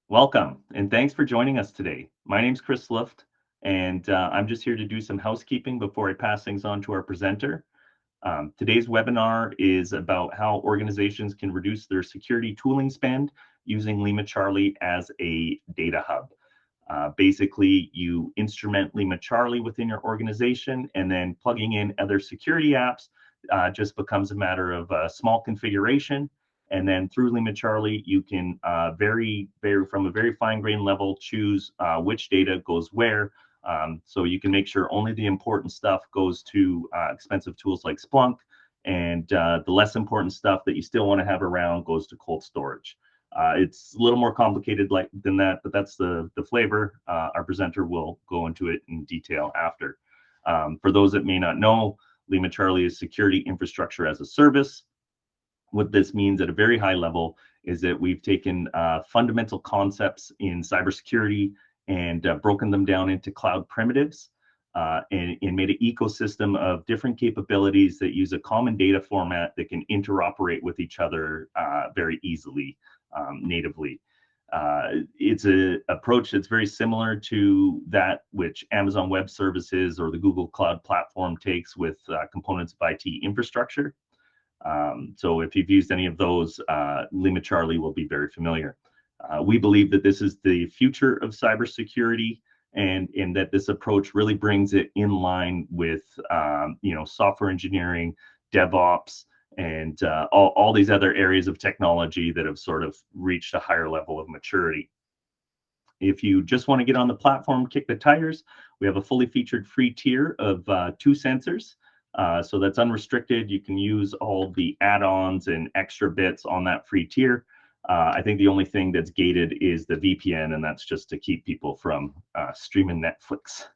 Welcome, and thanks for joining us today. My name's Chris Luft, and I'm just here to do some housekeeping before I pass things on to our presenter. Today's webinar is about how organizations can reduce their security tooling spend using LimaCharlie as a data hub. Basically, you instrument LimaCharlie within your organization, and then plugging in other security apps just becomes a matter of small configuration. And then through LimaCharlie, you can from a very fine-grained level, choose which data goes where. So you can make sure only the important stuff goes to expensive tools like Splunk, and the less important stuff that you still want to have around goes to cold storage. It's a little more complicated than that, but that's the flavor. Our presenter will go into it in detail after. For those that may not know, LimaCharlie is security infrastructure as a service. What this means at a very high level is that we've taken fundamental concepts in cybersecurity and broken them down into cloud primitives and made an ecosystem of different capabilities that use a common data format that can interoperate with each other very easily natively. It's an approach that's very similar to that which Amazon Web Services or the Google Cloud Platform takes with components of IT infrastructure. So if you've used any of those, LimaCharlie will be very familiar. We believe that this is the future of cybersecurity, and that this approach really brings it in line with software engineering, DevOps, and all these other areas of technology that have sort of reached a higher level of maturity. If you just want to get on the platform, kick the tires, we have a fully featured free tier of 2 sensors. So that's unrestricted. You can use all the add-ons and extra bits on that free tier. I think the only thing that's gated is the VPN, and that's just to keep people from streaming Netflix.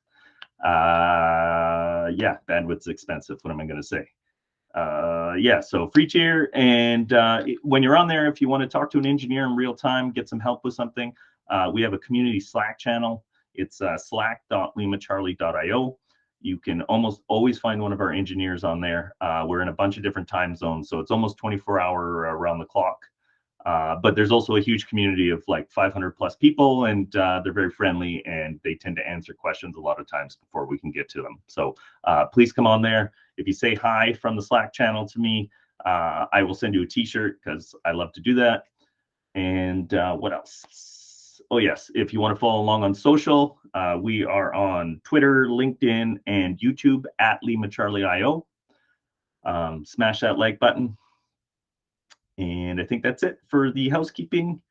Yeah, bandwidth's expensive. What am I going to say? Yeah, so free tier. And when you're on there, if you want to talk to an engineer in real time, get some help with something, we have a community Slack channel. It's slack.limacharlie.io. You can almost always find one of our engineers on there. We're in a bunch of different time zones, so it's almost 24-hour around the clock. But there's also a huge community of like 500 plus people, and they're very friendly, and they tend to answer questions a lot of times before we can get to them. So please come on there. If you say hi from the Slack channel to me, I will send you a t-shirt because I love to do that. And what else? Oh, yes. If you want to follow along on social, we are on Twitter, LinkedIn, and YouTube at LimaCharlie.io. Smash that like button. And I think that's it for the housekeeping.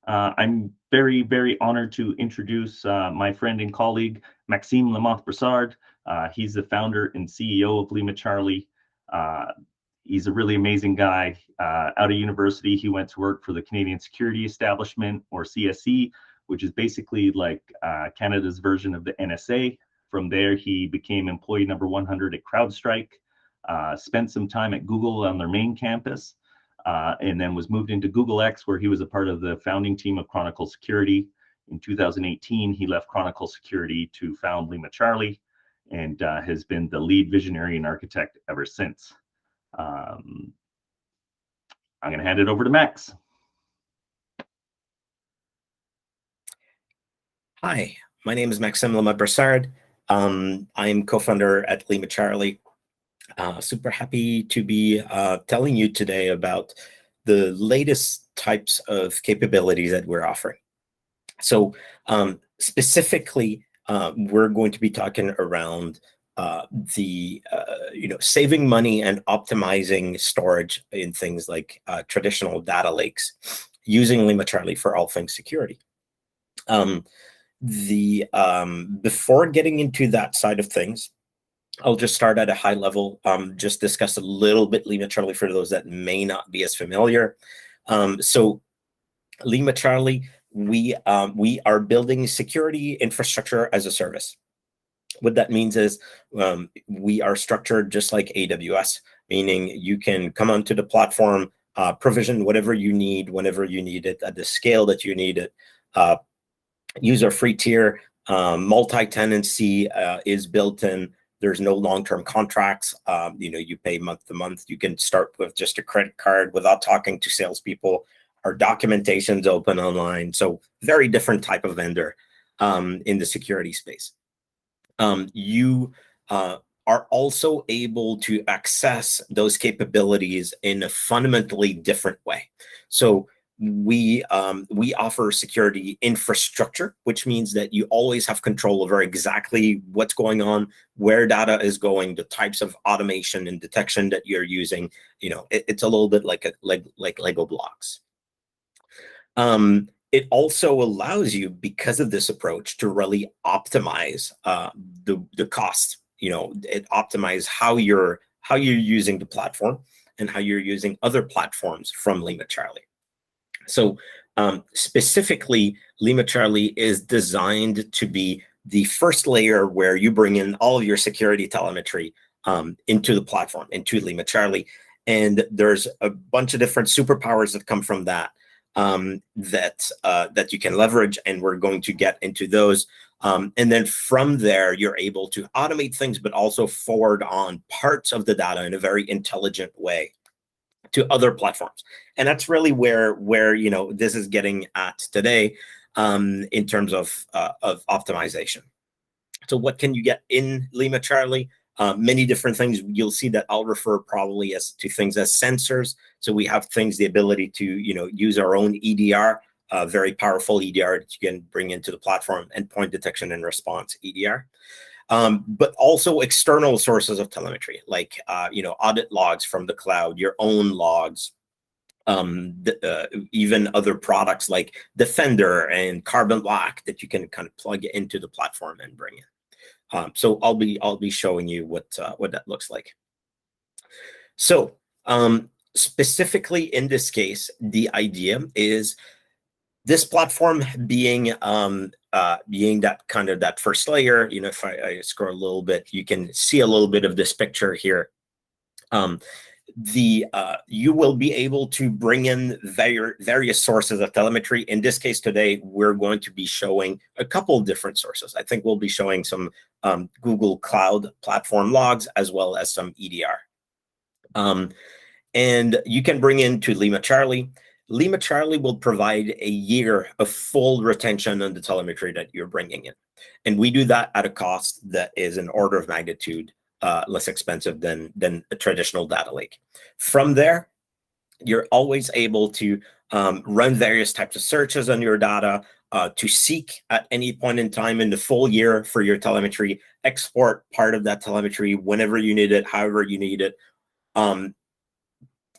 I'm very, very honored to introduce my friend and colleague, Maxime Lamoth-Brassard. He's the founder and CEO of LimaCharlie. He's a really amazing guy. Out of university, he went to work for the Canadian Security Establishment, or CSE, which is basically like Canada's version of the NSA. From there, he became employee number 100 at CrowdStrike, spent some time at Google on their main campus, and then was moved into Google X, where he was a part of the founding team of Chronicle Security. In 2018, he left Chronicle Security to found LimaCharlie, and has been the lead visionary and architect ever since. I'm going to hand it over to Max. Hi, my name is Maxime Lamoth-Brassard. I'm co-founder at LimaCharlie. Super happy to be telling you today about the latest types of capabilities that we're offering. So specifically, we're going to be talking around saving money and optimizing storage in things like traditional data lakes, using LimaCharlie for all things security. Before getting into that side of things, I'll just start at a high level, just discuss a little bit LimaCharlie for those that may not be as familiar. So LimaCharlie, we are building security infrastructure as a service. What that means is we are structured just like AWS, meaning you can come onto the platform, provision whatever you need, whenever you need it, at the scale that you need it. Use our free tier. Multi-tenancy is built in. There's no long-term contracts. You pay month to month. You can start with just a credit card without talking to salespeople. Our documentation's open online. So very different type of vendor in the security space. You are also able to access those capabilities in a fundamentally different way. So we offer security infrastructure, which means that you always have control over exactly what's going on, where data is going, the types of automation and detection that you're using. It's a little bit like Lego blocks. It also allows you, because of this approach, to really optimize the cost. It optimizes how you're using the platform and how you're using other platforms from LimaCharlie. So specifically, LimaCharlie is designed to be the first layer where you bring in all of your security telemetry into the platform, into LimaCharlie. And there's a bunch of different superpowers that come from that that you can leverage, and we're going to get into those. And then from there, you're able to automate things, but also forward on parts of the data in a very intelligent way to other platforms. And that's really where this is getting at today in terms of optimization. So what can you get in LimaCharlie? Many different things. You'll see that I'll refer probably to things as sensors. So we have things, the ability to use our own EDR, very powerful EDR that you can bring into the platform, endpoint detection and response EDR. But also external sources of telemetry, like audit logs from the cloud, your own logs, even other products like Defender and Carbon Black that you can kind of plug into the platform and bring in. So I'll be showing you what that looks like. So specifically in this case, the idea is this platform being that first layer. If I scroll a little bit, you can see a little bit of this picture here. You will be able to bring in various sources of telemetry. In this case today, we're going to be showing a couple of different sources. I think we'll be showing some Google Cloud Platform logs as well as some EDR. And you can bring into LimaCharlie. LimaCharlie will provide a year of full retention on the telemetry that you're bringing in. And we do that at a cost that is an order of magnitude less expensive than a traditional data lake. From there, you're always able to run various types of searches on your data, to seek at any point in time in the full year for your telemetry, export part of that telemetry whenever you need it, however you need it.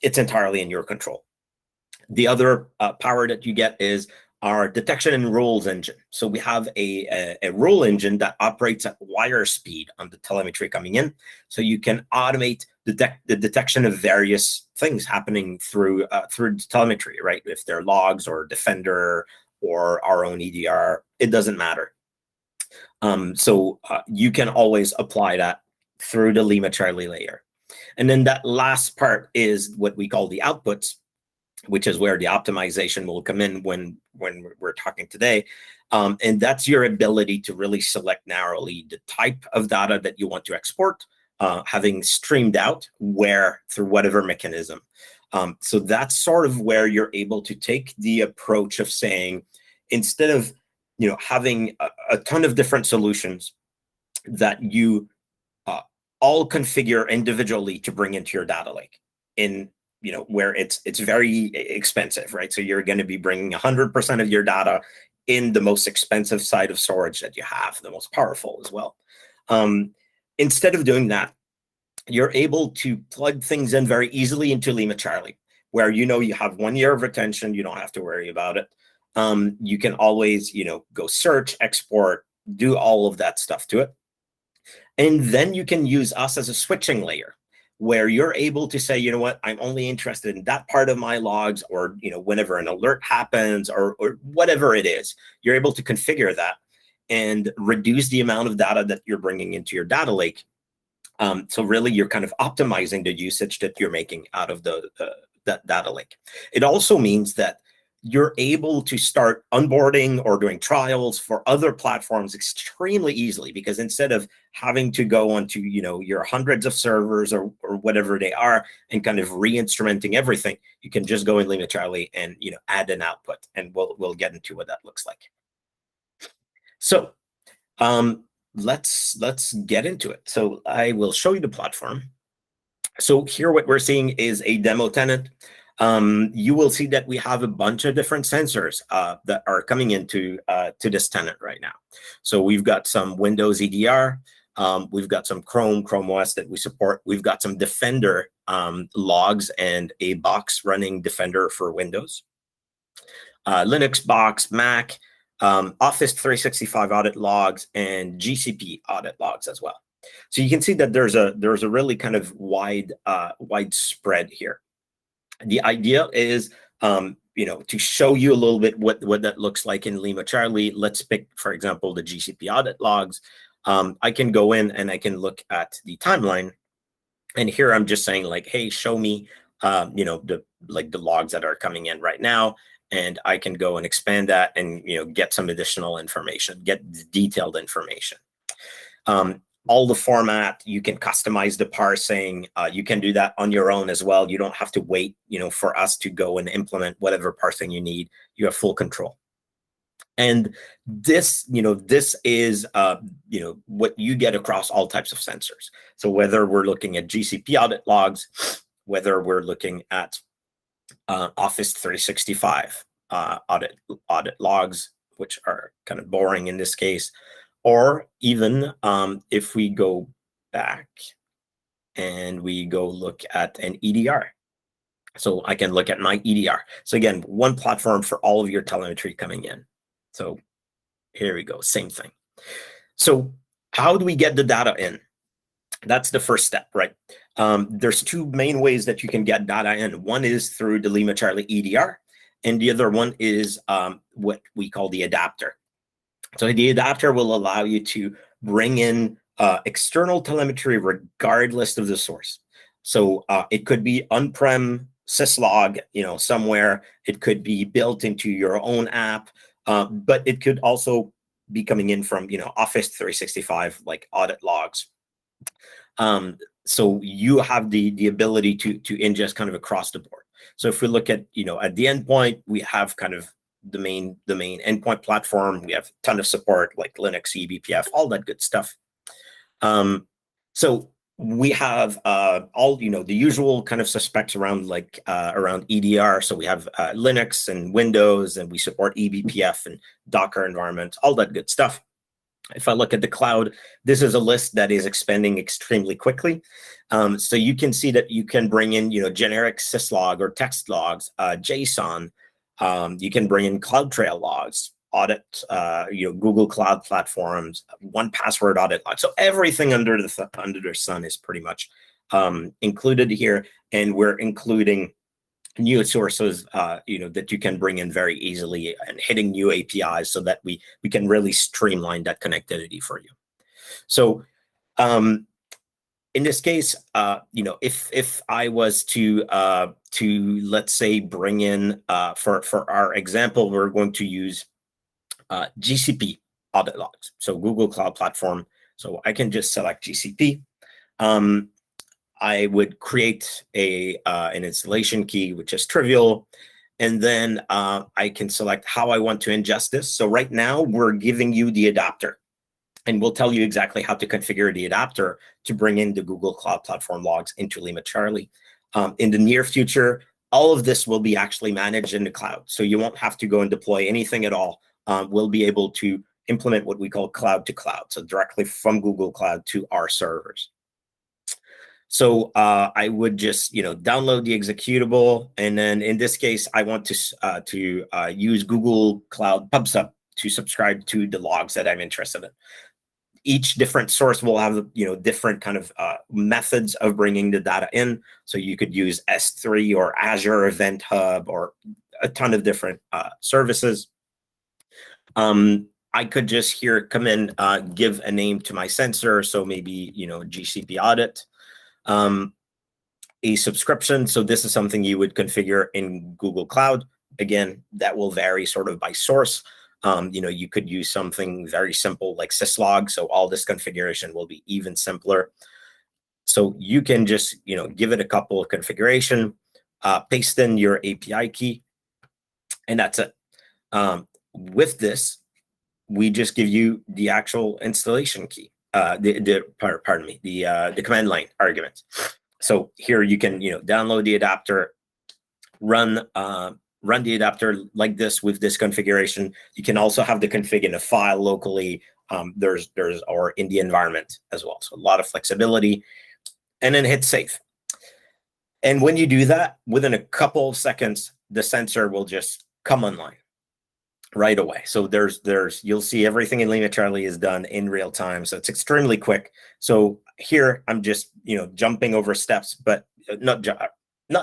It's entirely in your control. The other power that you get is our detection and rules engine. So we have a rule engine that operates at wire speed on the telemetry coming in. So you can automate the detection of various things happening through telemetry, right? If they're logs or Defender or our own EDR, it doesn't matter. So you can always apply that through the LimaCharlie layer. And then that last part is what we call the outputs, which is where the optimization will come in when we're talking today. And that's your ability to really select narrowly the type of data that you want to export, having streamed out through whatever mechanism. So that's sort of where you're able to take the approach of saying, instead of having a ton of different solutions that you all configure individually to bring into your data lake, where it's very expensive, right? So you're going to be bringing 100% of your data in the most expensive side of storage that you have, the most powerful as well. Instead of doing that, you're able to plug things in very easily into LimaCharlie, where you have 1 year of retention. You don't have to worry about it. You can always go search, export, do all of that stuff to it. And then you can use us as a switching layer, where you're able to say, what, I'm only interested in that part of my logs, or, whenever an alert happens or whatever it is, you're able to configure that and reduce the amount of data that you're bringing into your data lake. So really, you're kind of optimizing the usage that you're making out of that data lake. It also means that you're able to start onboarding or doing trials for other platforms extremely easily, because instead of having to go onto, your hundreds of servers or whatever they are and kind of re-instrumenting everything. You can just go in LimaCharlie and, add an output, and we'll get into what that looks like. So let's get into it. So I will show you the platform. So here what we're seeing is a demo tenant. You will see that we have a bunch of different sensors that are coming into to this tenant right now. So we've got some Windows EDR, we've got some Chrome OS that we support. We've got some Defender logs and a box running Defender for Windows, Linux box, Mac, Office 365 audit logs, and GCP audit logs as well. So you can see that there's a really kind of widespread here. The idea is, to show you a little bit what that looks like in LimaCharlie. Let's pick, for example, the GCP audit logs. I can go in and I can look at the timeline, and here I'm just saying like, hey, show me, the logs that are coming in right now, and I can go and expand that and get some additional information, get detailed information. All the format, you can customize the parsing. You can do that on your own as well. You don't have to wait, for us to go and implement whatever parsing you need. You have full control. And this, this is, what you get across all types of sensors. So whether we're looking at GCP audit logs, whether we're looking at Office 365 audit logs, which are kind of boring in this case, or even if we go back and we go look at an EDR. So I can look at my EDR. So again, one platform for all of your telemetry coming in. So here we go, same thing. So how do we get the data in? That's the first step, right? There's two main ways that you can get data in. One is through the LimaCharlie EDR, and the other one is what we call the adapter. So the adapter will allow you to bring in external telemetry regardless of the source. So it could be on-prem syslog, somewhere. It could be built into your own app, but it could also be coming in from, Office 365, like audit logs. So you have the ability to ingest kind of across the board. So if we look at, at the endpoint, we have kind of the main endpoint platform. We have a ton of support like Linux, eBPF, all that good stuff. So we have all, the usual kind of suspects around around EDR. So we have Linux and Windows, and we support eBPF and Docker environments, all that good stuff. If I look at the cloud, this is a list that is expanding extremely quickly. So you can see that you can bring in, generic syslog or text logs, JSON. You can bring in CloudTrail logs, audit, Google Cloud platforms, 1Password audit log. So everything under the sun is pretty much included here, and we're including new sources, that you can bring in very easily, and hitting new APIs so that we can really streamline that connectivity for you. So in this case, if I was to let's say bring in for our example, we're going to use GCP audit logs, so Google Cloud Platform. So I can just select GCP. I would create an installation key, which is trivial, and then I can select how I want to ingest this. So right now we're giving you the adapter, and we'll tell you exactly how to configure the adapter to bring in the Google Cloud Platform logs into LimaCharlie. In the near future, all of this will be actually managed in the cloud, so you won't have to go and deploy anything at all. We'll be able to implement what we call cloud to cloud, so directly from Google Cloud to our servers. So I would just, download the executable, and then in this case, I want to use Google Cloud PubSub to subscribe to the logs that I'm interested in. Each different source will have, different kind of methods of bringing the data in. So you could use S3 or Azure Event Hub or a ton of different services. I could just here come in, give a name to my sensor. So maybe, GCP audit, a subscription. So this is something you would configure in Google Cloud. Again, that will vary sort of by source. You could use something very simple like syslog. So all this configuration will be even simpler. So you can just, give it a couple of configuration, paste in your API key, and that's it. With this, we just give you the actual installation key, the command line arguments. So here you can, download the adapter, run the adapter like this with this configuration. You can also have the config in a file locally. There's or in the environment as well. So a lot of flexibility, and then hit save. And when you do that, within a couple of seconds, the sensor will just come online right away. So you'll see everything in LimaCharlie is done in real time. So it's extremely quick. So here I'm just, jumping over steps, but not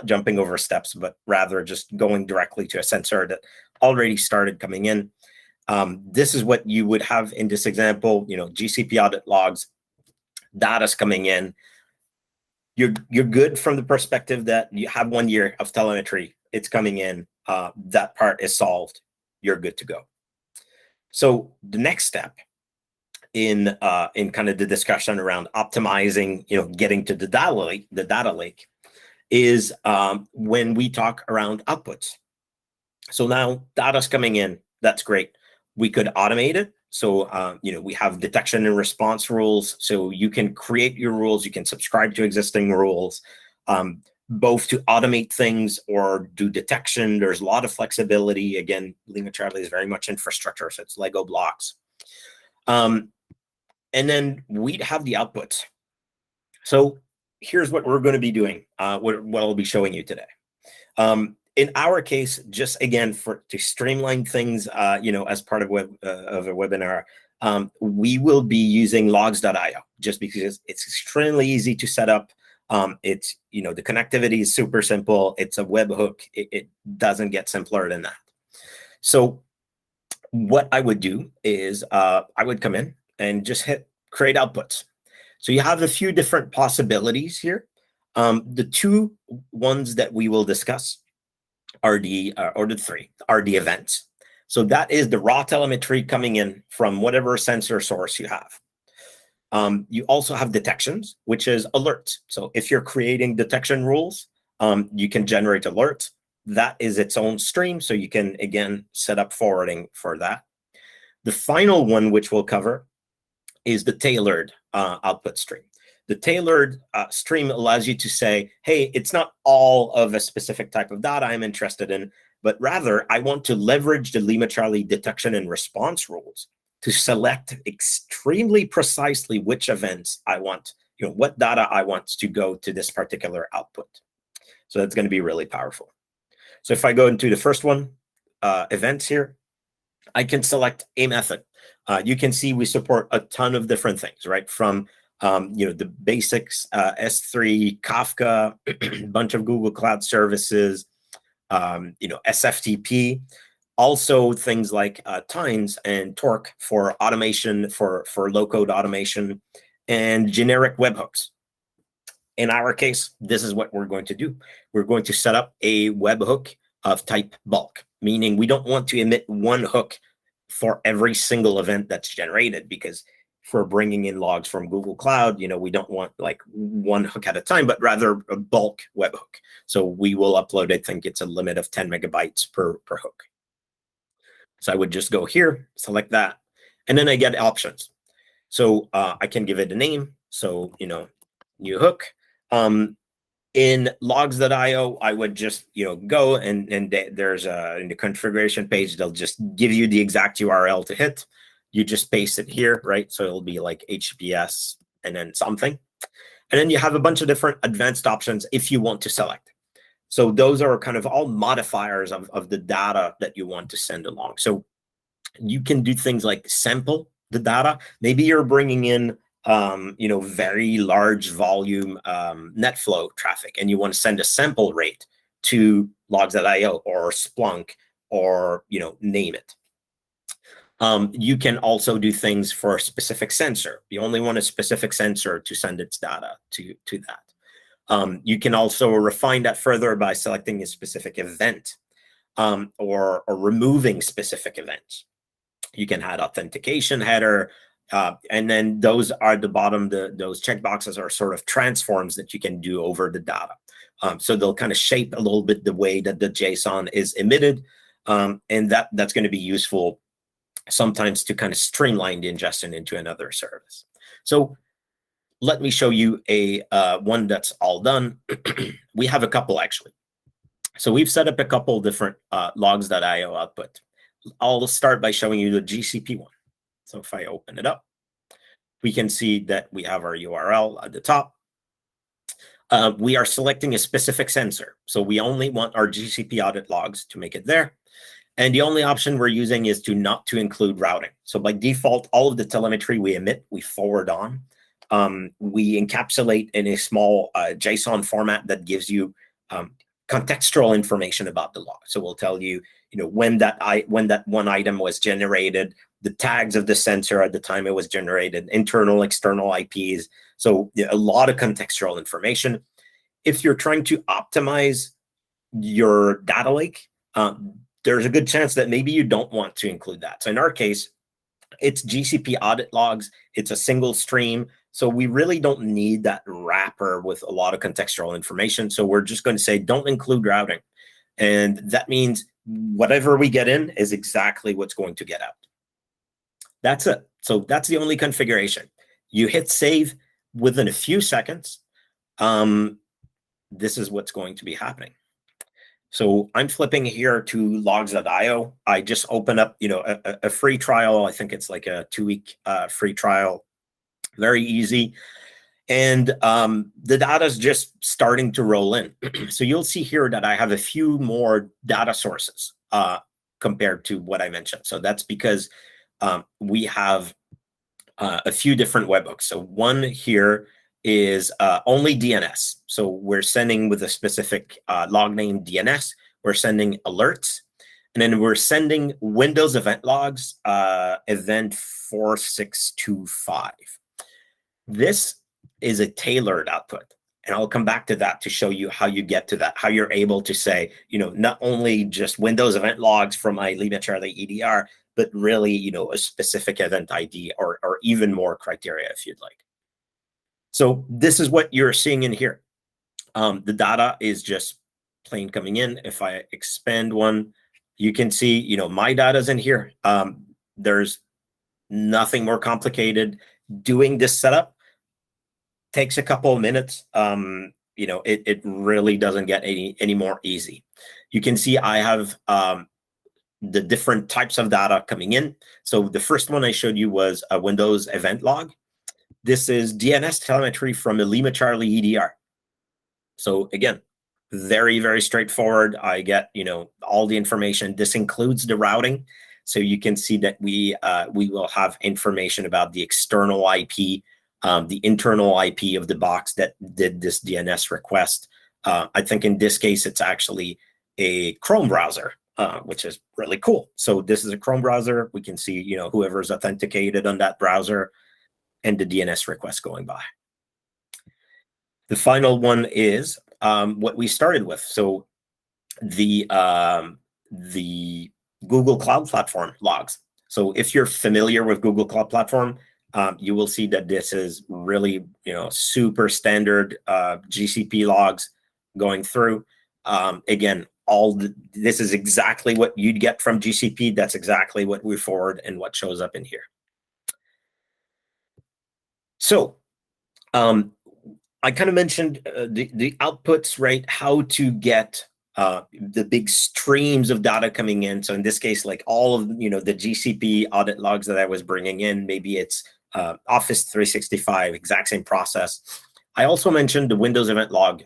jumping over steps, but rather just going directly to a sensor that already started coming in. This is what you would have in this example, GCP Audit Logs, data's coming in. You're good from the perspective that you have 1 year of telemetry. It's coming in. That part is solved. You're good to go. So the next step in kind of the discussion around optimizing, getting to the data lake is when we talk around outputs. So now data's coming in. That's great. We could automate it. So, we have detection and response rules. So you can create your rules. You can subscribe to existing rules, both to automate things or do detection. There's a lot of flexibility. Again, LimaCharlie is very much infrastructure. So it's Lego blocks. And then we'd have the outputs. So here's what we're going to be doing, what I'll be showing you today. In our case, just again, to streamline things, as part of a webinar, we will be using logs.io just because it's extremely easy to set up. It's, the connectivity is super simple. It's a webhook. It doesn't get simpler than that. So what I would do is I would come in and just hit create outputs. So you have a few different possibilities here. The two ones that we will discuss are the events. So that is the raw telemetry coming in from whatever sensor source you have. You also have detections, which is alerts. So if you're creating detection rules, you can generate alerts. That is its own stream. So you can, again, set up forwarding for that. The final one, which we'll cover, is the tailored output stream. The tailored stream allows you to say, hey, it's not all of a specific type of data I'm interested in, but rather I want to leverage the LimaCharlie detection and response rules to select extremely precisely which events I want, what data I want to go to this particular output. So that's going to be really powerful. So if I go into the first one, events here, I can select a method. You can see we support a ton of different things, right? From the basics, S3, Kafka, a bunch of Google Cloud services, SFTP, also things like Tines and Torque for automation, for low-code automation, and generic webhooks. In our case, this is what we're going to do. We're going to set up a webhook of type bulk, meaning we don't want to emit one hook for every single event that's generated, because for bringing in logs from Google Cloud, we don't want like one hook at a time, but rather a bulk webhook. So we will upload, I think it's a limit of 10 megabytes per hook. So I would just go here, select that, and then I get options. So I can give it a name. So, new hook. In logs.io, I would just, go and there's in the configuration page, they'll just give you the exact URL to hit. You just paste it here, right? So it'll be like HTTPS and then something. And then you have a bunch of different advanced options if you want to select. So those are kind of all modifiers of the data that you want to send along. So you can do things like sample the data. Maybe you're bringing in, very large volume net flow traffic, and you want to send a sample rate to logs.io or Splunk or, name it. You can also do things for a specific sensor. You only want a specific sensor to send its data to that. You can also refine that further by selecting a specific event or removing specific events. You can add authentication header. And then those are the bottom, those checkboxes are sort of transforms that you can do over the data. So they'll kind of shape a little bit the way that the JSON is emitted. And that's going to be useful sometimes to kind of streamline the ingestion into another service. So let me show you a one that's all done. We have a couple actually. So we've set up a couple different logs.io output. I'll start by showing you the GCP one. So if I open it up, we can see that we have our URL at the top. We are selecting a specific sensor. So we only want our GCP audit logs to make it there. And the only option we're using is not to include routing. So by default, all of the telemetry we emit, we forward on. We encapsulate in a small JSON format that gives you contextual information about the log. So we'll tell you, when that one item was generated, the tags of the sensor at the time it was generated, internal, external IPs. So a lot of contextual information. If you're trying to optimize your data lake, there's a good chance that maybe you don't want to include that. So in our case, it's GCP audit logs. It's a single stream. So we really don't need that wrapper with a lot of contextual information. So we're just going to say, don't include routing. And that means whatever we get in is exactly what's going to get out. That's it. So that's the only configuration. You hit save within a few seconds. This is what's going to be happening. So I'm flipping here to logs.io. I just open up, a free trial. I think it's like a 2-week free trial. Very easy. And the data is just starting to roll in. So you'll see here that I have a few more data sources compared to what I mentioned. So that's because we have a few different webhooks. So one here is only DNS. So we're sending with a specific log name DNS. We're sending alerts. And then we're sending Windows event logs, event 4625. This is a tailored output. And I'll come back to that to show you how you get to that, how you're able to say, not only just Windows event logs from my LimaCharlie EDR, but really, a specific event ID or even more criteria if you'd like. So this is what you're seeing in here. The data is just plain coming in. If I expand one, you can see, my data's in here. There's nothing more complicated. Doing this setup takes a couple of minutes. It really doesn't get any more easy. You can see I have the different types of data coming in. So the first one I showed you was a Windows event log. This is DNS telemetry from a LimaCharlie EDR. So again, very, very straightforward. I get, all the information. This includes the routing. So you can see that we will have information about the external IP, the internal IP of the box that did this DNS request. I think in this case, it's actually a Chrome browser, which is really cool. So this is a Chrome browser. We can see, whoever's authenticated on that browser and the DNS request going by. The final one is what we started with. So the Google Cloud Platform logs. So if you're familiar with Google Cloud Platform, you will see that this is really, super standard GCP logs going through. Again, this is exactly what you'd get from GCP. That's exactly what we forward and what shows up in here. So I kind of mentioned the outputs, right? How to get the big streams of data coming in. So in this case, like all of, the GCP audit logs that I was bringing in, maybe it's Office 365, exact same process. I also mentioned the Windows event log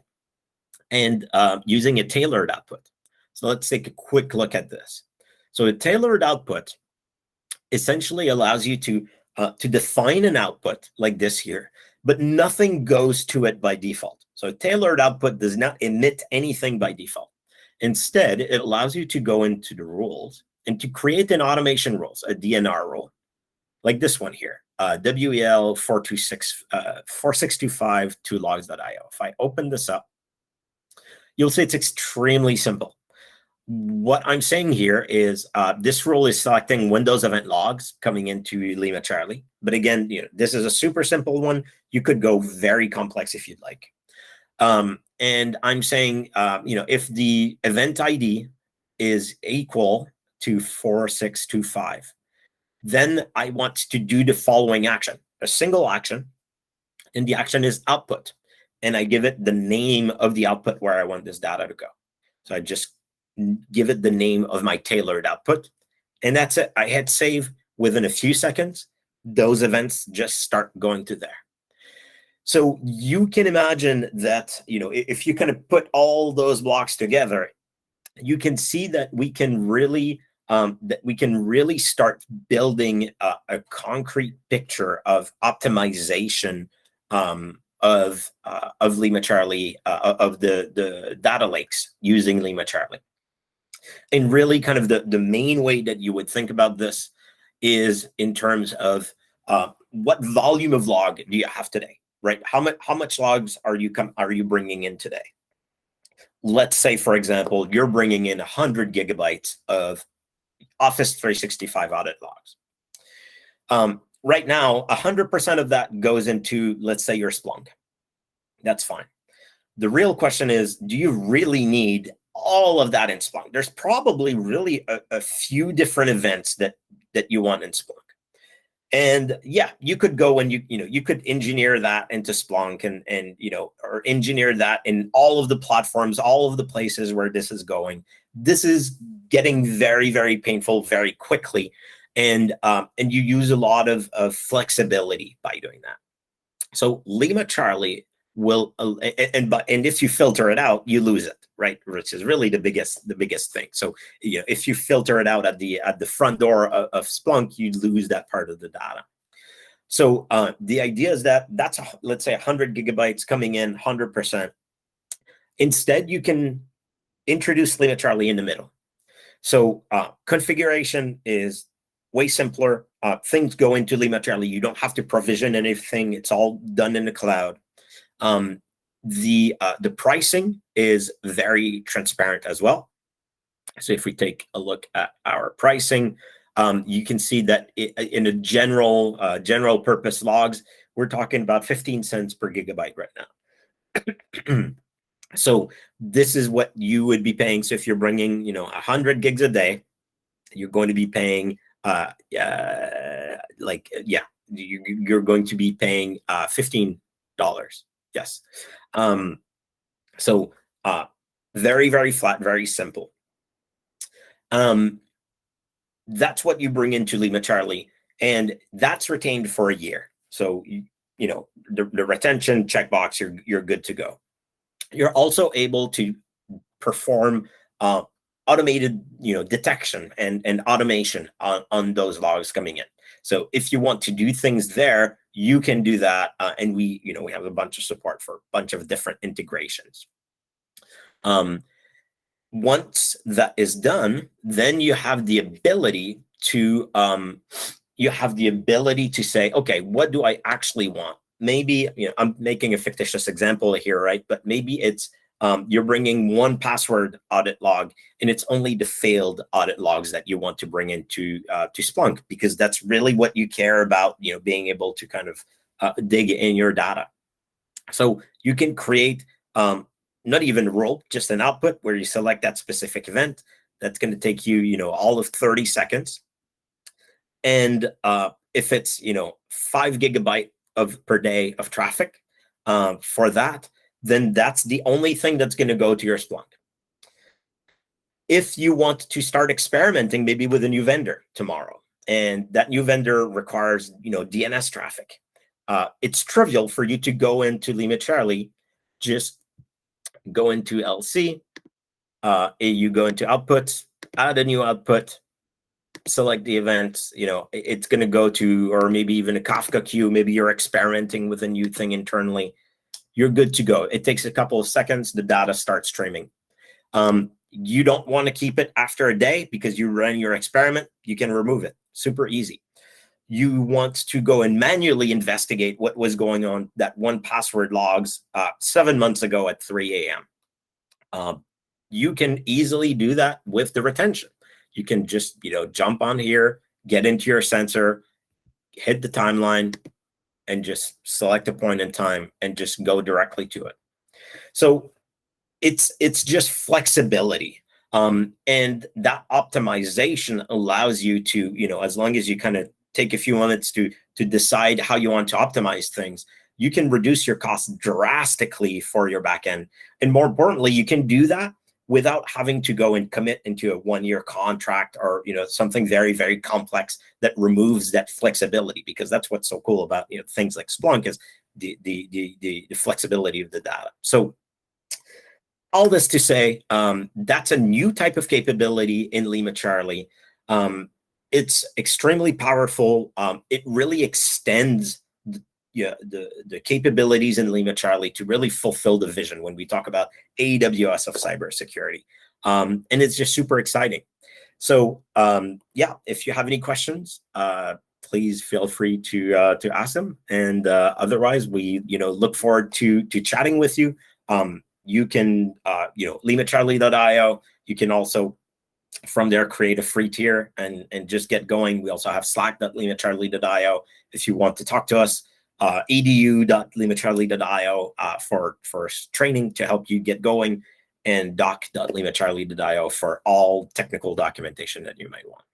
and using a tailored output. So let's take a quick look at this. So a tailored output essentially allows you to define an output like this here, but nothing goes to it by default. So a tailored output does not emit anything by default. Instead, it allows you to go into the rules and to create an automation rules, a DNR rule, like this one here, WEL 4625 to logs.io. If I open this up, you'll see it's extremely simple. What I'm saying here is this rule is selecting Windows event logs coming into LimaCharlie. But again, this is a super simple one. You could go very complex if you'd like. And I'm saying, if the event ID is equal to 4625, then I want to do the following action, a single action, and the action is output. And I give it the name of the output where I want this data to go. So I just give it the name of my tailored output, and that's it. I hit save. Within a few seconds, those events just start going to there. So you can imagine that, if you kind of put all those blocks together, you can see that we can really start building a concrete picture of optimization of LimaCharlie, of the data lakes using LimaCharlie. And really kind of the main way that you would think about this is in terms of what volume of log do you have today, right? How much logs are you bringing in today? Let's say, for example, you're bringing in 100 gigabytes of Office 365 audit logs. Right now, 100% of that goes into, let's say, your Splunk. That's fine. The real question is, do you really need all of that in Splunk? There's probably really a few different events that you want in Splunk. And yeah, you could go and you could engineer that into Splunk and or engineer that in all of the platforms, all of the places where this is going. This is getting very, very painful very quickly. And you use a lot of flexibility by doing that. So LimaCharlie will, and if you filter it out, you lose it, right? Which is really the biggest thing. So if you filter it out at the front door of Splunk, you lose that part of the data. So the idea is that's let's say 100 gigabytes coming in 100%. Instead, you can introduce LimaCharlie in the middle. So configuration is way simpler. Things go into LimaCharlie. You don't have to provision anything. It's all done in the cloud. The pricing is very transparent as well. So if we take a look at our pricing, you can see that in a general purpose logs, we're talking about 15 cents per gigabyte right now. So this is what you would be paying. So if you're bringing 100 gigs a day, you're going to be paying you're going to be paying $15. Yes. So very, very flat, very simple. That's what you bring into LimaCharlie, and that's retained for a year. So the retention checkbox, you're good to go. You're also able to perform automated detection and automation on those logs coming in. So if you want to do things there, you can do that, and we have a bunch of support for a bunch of different integrations. Once that is done, then you have the ability to say, okay, what do I actually want? Maybe I'm making a fictitious example here, right? But maybe it's you're bringing one password audit log, and it's only the failed audit logs that you want to bring into to Splunk, because that's really what you care about, being able to kind of dig in your data. So you can create not even a role, just an output where you select that specific event. That's going to take you, all of 30 seconds. And if it's, 5 gigabyte per day of traffic for that, then that's the only thing that's going to go to your Splunk. If you want to start experimenting maybe with a new vendor tomorrow, and that new vendor requires, DNS traffic, it's trivial for you to go into LimaCharlie, just go into LC, you go into outputs, add a new output, select the event, it's going to go to, or maybe even a Kafka queue, maybe you're experimenting with a new thing internally, you're good to go. It takes a couple of seconds, the data starts streaming. You don't want to keep it after a day because you ran your experiment, you can remove it, super easy. You want to go and manually investigate what was going on that one password logs 7 months ago at 3 a.m. you can easily do that with the retention. You can just, jump on here, get into your sensor, hit the timeline, and just select a point in time and just go directly to it. So it's just flexibility. And that optimization allows you to, as long as you kind of take a few minutes to decide how you want to optimize things, you can reduce your costs drastically for your backend. And more importantly, you can do that without having to go and commit into a 1-year contract or something very, very complex that removes that flexibility, because that's what's so cool about things like Splunk is the flexibility of the data. So all this to say, that's a new type of capability in LimaCharlie. It's extremely powerful. It really extends the capabilities in LimaCharlie to really fulfill the vision when we talk about AWS of cybersecurity. And it's just super exciting. So yeah, if you have any questions, please feel free to ask them. And otherwise, we look forward to chatting with you. You can LimaCharlie.io. You can also from there create a free tier and just get going. We also have slack.limacharlie.io if you want to talk to us. edu.limacharlie.io for training to help you get going, and doc.limacharlie.io for all technical documentation that you might want.